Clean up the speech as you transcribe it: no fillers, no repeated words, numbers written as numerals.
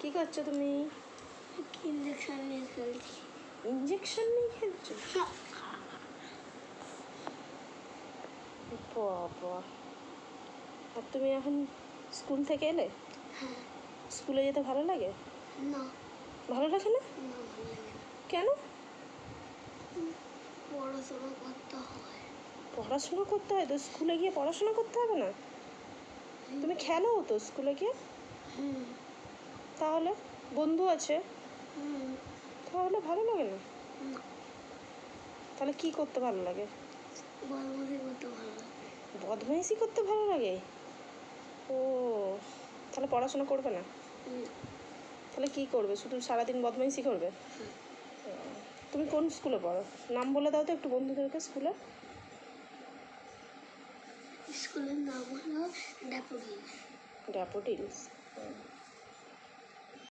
কি করছো তুমি? ইঞ্জেকশন নিয়ে খেলছি। ইঞ্জেকশন নিয়ে খেলছো? বাবা, আর তুমি এখন স্কুল থেকে এলে? হ্যাঁ। স্কুলে যেতে ভালো লাগে? না। ভালো লাগে না? না, ভালো লাগে না। কেন? পড়াশোনা করতে হয়। পড়াশোনা করতে হয় তো স্কুলে গিয়ে পড়াশোনা করতে হবে না? তুমি খেলো তো স্কুলে গিয়ে? তাহলে বন্ধু আছে, তাহলে ভালো লাগে না? না, তাহলে কি করতে ভালো লাগে? বদমাশি করতে ভালো লাগে। বদমাইশি করতে ভালো লাগে? ও, তাহলে পড়াশোনা করবে না? তাহলে কি করবে? শুধু সারাদিন বদমাইশি করবে? তুমি কোন স্কুলে পড়ো? নাম বলে দাও তো একটু বন্ধুদেরকে স্কুলে। স্কুলের নাম হলো ড্যাফোডিলস। ড্যাফোডিলস।